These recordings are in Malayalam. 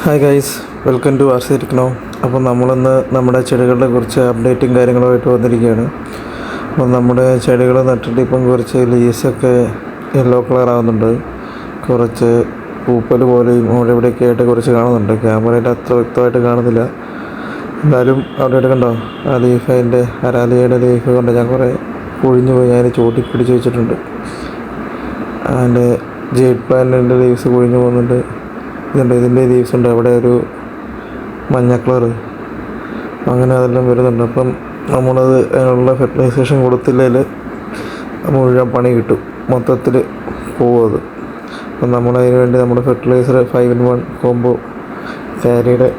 Hi guys, welcome to R C Techno. അപ്പോൾ നമ്മളിന്ന് നമ്മുടെ ചെടികളുടെ കുറച്ച് അപ്ഡേറ്റും കാര്യങ്ങളുമായിട്ട് വന്നിരിക്കുകയാണ്. അപ്പോൾ നമ്മുടെ ചെടികൾ നട്ടിട്ട് ഇപ്പം കുറച്ച് ലീവ്സൊക്കെ യെല്ലോ കളർ ആകുന്നുണ്ട്. കുറച്ച് പൂപ്പൽ പോലെയും അവിടെ ഇവിടെയൊക്കെ ആയിട്ട് കുറച്ച് കാണുന്നുണ്ട്. ക്യാമറയിൽ അത്ര വ്യക്തമായിട്ട് കാണുന്നില്ല. എന്നാലും അവിടെ കണ്ടോ ആ ലീഫ്, അതിൻ്റെ അരാലിയയുടെ ലീഫ് കൊണ്ട് ഞാൻ കുറേ പൊഴിഞ്ഞു പോയി അതിന് ചോട്ടി പിടിച്ച് വെച്ചിട്ടുണ്ട്. അതിൻ്റെ ജെയ്ഡ് പ്ലാന്റിൻ്റെ ലീവ്സ് പൊഴിഞ്ഞു പോകുന്നുണ്ട്. ഇതിൻ്റെ ലീവ്സ് ഉണ്ട്, അവിടെ ഒരു മഞ്ഞ കളറ്, അങ്ങനെ അതെല്ലാം വരുന്നുണ്ട്. അപ്പം നമ്മളത് അതിനുള്ള ഫെർട്ടിലൈസേഷൻ കൊടുത്തില്ലെങ്കിൽ മുഴുവൻ പണി കിട്ടും, മൊത്തത്തിൽ പോകും അത്. അപ്പം നമ്മളതിന് വേണ്ടി നമ്മുടെ ഫെർട്ടിലൈസർ 5-in-1 കോംബോ കാരിയുടെ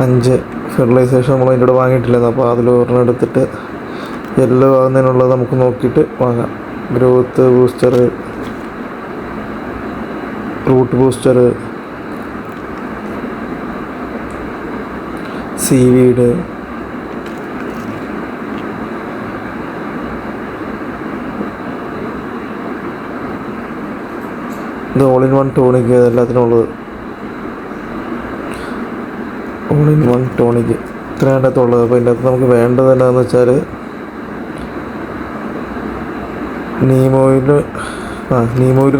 5 ഫെർട്ടിലൈസേഷൻ നമ്മൾ അതിൻ്റെ കൂടെ വാങ്ങിയിട്ടില്ലായിരുന്നു. അപ്പോൾ അതിൽ ഒരെണ്ണം എടുത്തിട്ട് യെല്ലോ ആകുന്നതിനുള്ളത് നമുക്ക് നോക്കിയിട്ട് വാങ്ങാം. Growth booster, root booster, seaweed, ഇത് all-in-1 ടോണിക്, എല്ലാത്തിനുള്ളത് all-in-1 ടോണിക് ഇത്രയും അതിനകത്തുള്ളത്. അപ്പോൾ ഇതിൻ്റെ അകത്ത് നമുക്ക് വേണ്ടത് എന്താണെന്ന് വെച്ചാൽ നീം ഓയിൽ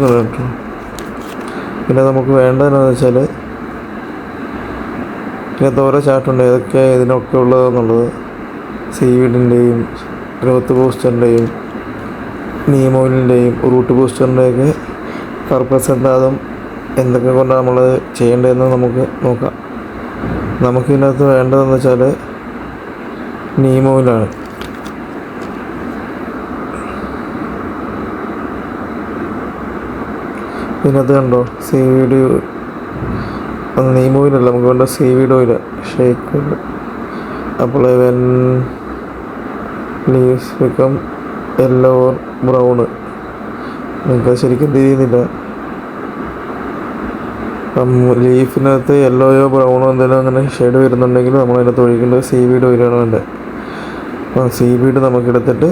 കേട്ടോ. പിന്നെ നമുക്ക് വേണ്ടത് എന്താണെന്ന് വെച്ചാൽ ഇതിനകത്ത് ഓരോ ചാർട്ടുണ്ട് ഏതൊക്കെ ഇതിനൊക്കെ ഉള്ളതെന്നുള്ളത്. സീവീഡിൻ്റെയും ഗ്രോത്ത് ബൂസ്റ്ററിൻ്റെയും നീം ഓയിലിൻ്റെയും റൂട്ട് ബൂസ്റ്ററിൻ്റെയൊക്കെ പർപ്പസ് എന്താതും എന്തൊക്കെ കൊണ്ടാണ് നമ്മൾ ചെയ്യേണ്ടതെന്ന് നമുക്ക് നോക്കാം. നമുക്കിതിനകത്ത് വേണ്ടതെന്ന് വെച്ചാൽ നീം ഓയിലാണ്. ഇതിനകത്ത് കണ്ടോ സീവീഡ്, നീം ഓയിലല്ല, നമുക്ക് വേണ്ട സീവീഡ് ഓയിൽ, ഷേക്ക് ഓയിൽ. അപ്പോൾ when leaves become yellow or brown, നിങ്ങൾക്ക് ശരിക്കും തിരിയുന്നില്ല. അപ്പം ലീഫിനകത്ത് യെല്ലോയോ ബ്രൗണോ എന്തെങ്കിലും അങ്ങനെ ഷെയ്ഡ് വരുന്നുണ്ടെങ്കിൽ നമ്മളതിനകത്ത് ഒഴിക്കേണ്ടത് സീവീഡ് ഓയിലാണ് വേണ്ടത്. അപ്പം സീവീഡ് നമുക്കെടുത്തിട്ട്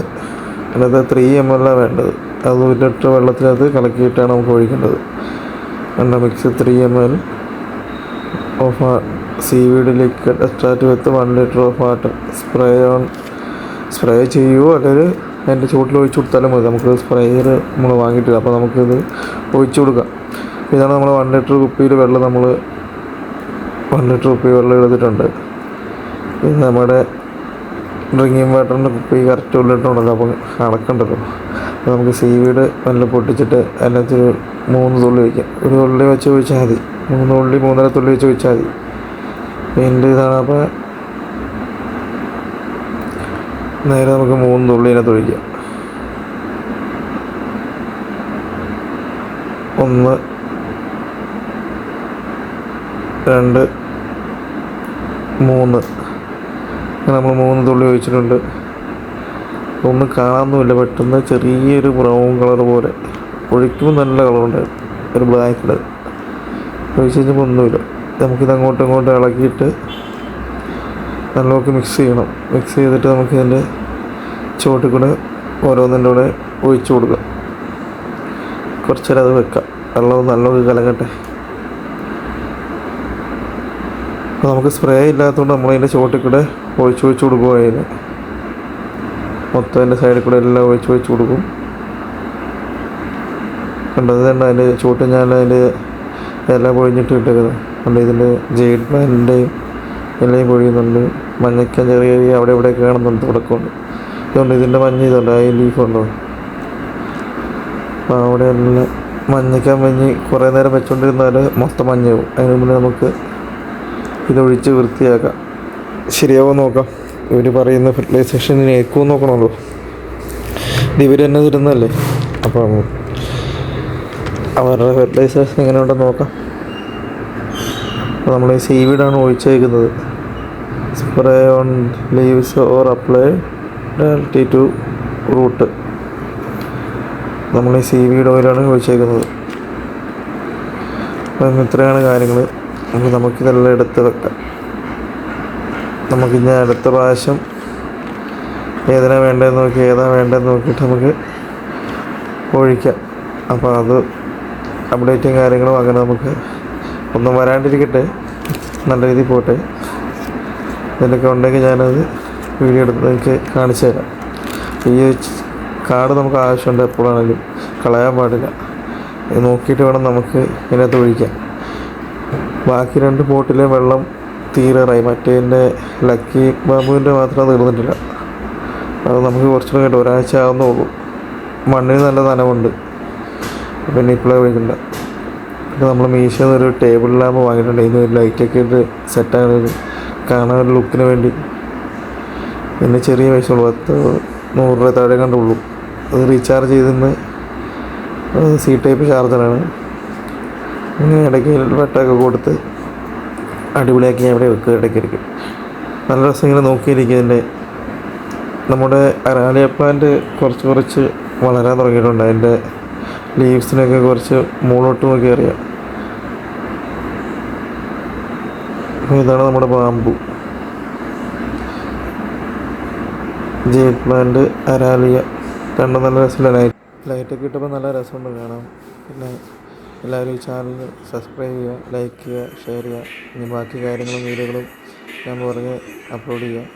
അതിനകത്ത് 3 ml വേണ്ടത്. അത് 1 ലിറ്റർ വെള്ളത്തിനകത്ത് കലക്കിയിട്ടാണ് നമുക്ക് ഒഴിക്കേണ്ടത്. Mix 3 ml of seaweed liquid extract with 1 liter of water. Spray ചെയ്യുമോ അല്ലെങ്കിൽ അതിൻ്റെ ചുവട്ടിൽ ഒഴിച്ചു കൊടുത്താലും മതി. നമുക്ക് സ്പ്രേയർ നമ്മൾ വാങ്ങിയിട്ടില്ല, അപ്പോൾ നമുക്കിത് ഒഴിച്ചു കൊടുക്കാം. ഇതാണ് നമ്മൾ 1 ലിറ്റർ കുപ്പിയിൽ വെള്ളം, നമ്മൾ 1 ലിറ്റർ കുപ്പി വെള്ളം എടുത്തിട്ടുണ്ട്. ഇത് നമ്മുടെ ഡ്രിങ്കിങ് വാട്ടറിൻ്റെ കുപ്പി കറക്റ്റ് 1 ലിറ്റർ ഉണ്ടല്ലോ, അപ്പോൾ അടക്കണ്ടല്ലോ. അപ്പോൾ നമുക്ക് സീവീഡ് നല്ല പൊട്ടിച്ചിട്ട് അതിനകത്ത് 3 തുള്ളി വയ്ക്കാം. ഒരു തുള്ളി വെച്ച് ഒഴിച്ചാൽ മതി, 3 തുള്ളി 3.5 തുള്ളി വെച്ച് ഒഴിച്ചാൽ മതി. എൻ്റെ ഇതാണ്. അപ്പോൾ നേരെ നമുക്ക് 3 തുള്ളി ഇതിനകത്ത് ഒഴിക്കാം. 1, 2, 3 നമ്മൾ 3 തുള്ളി ഒഴിച്ചിട്ടുണ്ട്. ഒന്നും കാണാനൊന്നുമില്ല, പെട്ടെന്ന് ചെറിയൊരു ബ്രൗൺ കളർ പോലെ. ഒഴിക്കുമ്പോൾ നല്ല കളറുണ്ടായിരുന്നു, ഒരു ബ്ലാക്ക് കളർ. ഒഴിച്ച് കഴിഞ്ഞപ്പോൾ ഒന്നുമില്ല. നമുക്കിത് അങ്ങോട്ടും ഇങ്ങോട്ടും ഇളക്കിയിട്ട് നല്ലോണം മിക്സ് ചെയ്യണം. മിക്സ് ചെയ്തിട്ട് നമുക്കിതിൻ്റെ ചുവട്ടിൽ കൂടെ ഓരോന്നിൻ്റെ കൂടെ ഒഴിച്ചു കൊടുക്കാം. കുറച്ച് നേരം അത് വെക്കാം, വെള്ളം നല്ലോണം കലങ്ങട്ടെ. അപ്പോൾ നമുക്ക് സ്പ്രേ ഇല്ലാത്തതുകൊണ്ട് നമ്മളതിൻ്റെ ചുവട്ടിൽ കൂടെ ഒഴിച്ച് കൊടുക്കും. അതിന് മൊത്തം അതിൻ്റെ സൈഡിൽ കൂടെ എല്ലാം ഒഴിച്ച് കൊടുക്കും. കണ്ടത് തന്നെ അതിൻ്റെ ചുവട്ട് ഞാൻ അതിൻ്റെ എല്ലാം പൊഴിഞ്ഞിട്ട് ഇട്ടേക്കുന്നത്. അതുകൊണ്ട് ഇതിൻ്റെ ജെയ്ഡ് പ്ലാന്റിൻ്റെയും എല്ലാം പൊഴിയുന്നുണ്ട്. മഞ്ഞയ്ക്കാൻ ചെറിയ അവിടെ ഇവിടെ കാണുന്നുണ്ട്, തുടക്കമുണ്ട്. ഇതുകൊണ്ട് ഇതിൻ്റെ മഞ്ഞ ഇതുണ്ട്, ആ ലീഫുണ്ടോ, അപ്പോൾ അവിടെ എല്ലാം മഞ്ഞയ്ക്കാൻ കുറേ നേരം വെച്ചുകൊണ്ടിരുന്നാൽ മൊത്തം മഞ്ഞയാവും. അതിന് മുന്നേ നമുക്ക് ഇതൊഴിച്ച് വൃത്തിയാക്കാം. ശരിയാവോ നോക്കാം. ഇവർ പറയുന്ന ഫെർട്ടിലൈസേഷന് ഏക്കുമെന്ന് നോക്കണമല്ലോ. ഇത് ഇവർ തന്നെ തരുന്നതല്ലേ, അപ്പം അവരുടെ ഫെർട്ടിലൈസേഷൻ എങ്ങനെ ഉണ്ടെന്ന് നോക്കാം. അപ്പോൾ നമ്മൾ ഈ സീവീഡാണ് ഒഴിച്ചേക്കുന്നത്. Spray on leaves or apply directly to root. നമ്മൾ ഈ സീവീഡ് ഓയിലാണ് ഒഴിച്ചേക്കുന്നത്. അപ്പം ഇത്രയാണ് കാര്യങ്ങൾ. അപ്പോൾ നമുക്കിതെല്ലാം എടുത്ത് വെക്കാം. നമുക്കിനി അടുത്ത പ്രാവശ്യം ഏതാ വേണ്ടതെന്ന് നോക്കിയിട്ട് നമുക്ക് ഒഴിക്കാം. അപ്പോൾ അത് അപ്ഡേറ്റും കാര്യങ്ങളും അങ്ങനെ നമുക്ക് ഒന്നും വരാണ്ടിരിക്കട്ടെ. നല്ല രീതിയിൽ പോട്ടെ. ഇതിലൊക്കെ ഉണ്ടെങ്കിൽ ഞാനത് വീഡിയോ എടുത്ത് നിങ്ങൾക്ക് കാണിച്ചു തരാം. ഈ കാട് നമുക്ക് ആവശ്യമുണ്ട്, എപ്പോഴാണെങ്കിലും കളയാൻ പാടില്ല. ഇത് നോക്കിയിട്ട് വേണം നമുക്ക് ഇതിനകത്ത് ഒഴിക്കാൻ. ബാക്കി 2 പോട്ടിലെ വെള്ളം തീരാറായി. മറ്റേതിൻ്റെ ലക്കി ബാബുവിൻ്റെ മാത്രം തീർന്നിട്ടില്ല. അത് നമുക്ക് കുറച്ചുകൂടെ കേട്ടോ, ഒരാഴ്ച ആകുന്നുള്ളൂ. മണ്ണിന് നല്ല നനവുണ്ട്, പിന്നെ ഇപ്പോഴേ ഒഴിക്കണ്ട. പിന്നെ നമ്മൾ മീശോയിൽ നിന്നൊരു ടേബിൾ ലാമ്പ് വാങ്ങിയിട്ടുണ്ട്. ഇതിന് ഒരു ലൈറ്റൊക്കെ ഇട്ട് സെറ്റാകുന്നത് കാണാൻ ഒരു ലുക്കിന് വേണ്ടി. പിന്നെ ചെറിയ പൈസ ഉള്ളൂ, 100 രൂപ താഴെ കണ്ടുള്ളൂ. അത് റീചാർജ് ചെയ്തെന്ന് സി ടൈപ്പ് ചാർജറാണ്. ഇങ്ങനെ ഇടയ്ക്ക് വെട്ടമൊക്കെ കൊടുത്ത് അടിപൊളിയാക്കി ഞാൻ ഇവിടെ വെക്കുക. ഇടയ്ക്കിടയ്ക്ക് നല്ല രസം ഇങ്ങനെ നോക്കിയിരിക്കും. ഇതിൻ്റെ നമ്മുടെ അരാലിയ പ്ലാന്റ് കുറച്ച് വളരാൻ തുടങ്ങിയിട്ടുണ്ട്. അതിൻ്റെ ലീവ്സിനൊക്കെ കുറച്ച് മുകളോട്ട് നോക്കി അറിയാം. ഇതാണ് നമ്മുടെ ബാമ്പു, ജെയ്ഡ് പ്ലാന്റ്, അരാലിയ. രണ്ടും നല്ല രസമില്ല. ലൈറ്റൊക്കെ ഇട്ടപ്പോൾ നല്ല രസമുണ്ട് കാണാം. പിന്നെ എല്ലാവരും ഈ ചാനൽ സബ്സ്ക്രൈബ് ചെയ്യുക, ലൈക്ക് ചെയ്യുക, ഷെയർ ചെയ്യുക. ഇനി ബാക്കി കാര്യങ്ങളും വീഡിയോകളും ഞാൻ പുറകെ അപ്ലോഡ് ചെയ്യാം.